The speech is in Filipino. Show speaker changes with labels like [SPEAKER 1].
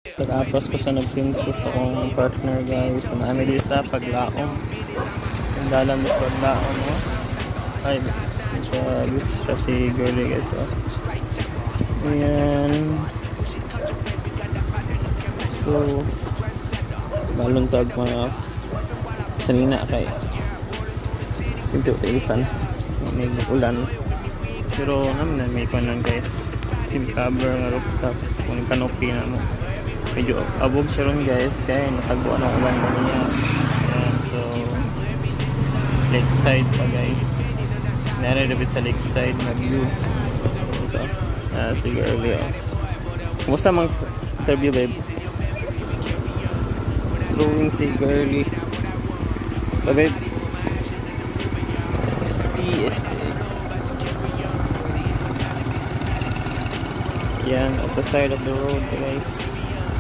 [SPEAKER 1] Tapos ko sa nagsinso sa akong partner guys. Naami dito sa paglaom. Ang dalan sa paglaom mo. Ay, beach siya si girlie guys. Ayan. So, baluntag mga sanina kay pinto tilisan. May ulan. Pero naman may kanan guys. Sim cover nga rooftop. Kung canopy na mo. Medyo abog siya ron guys. Kaya natagbuan ang ulan na niya. Ayan, so lakeside pa guys. Narirabit sa lakeside na view. So, si girlie kumusta mang interview babe? Going si girlie so babe PSA yan at the side of the road guys.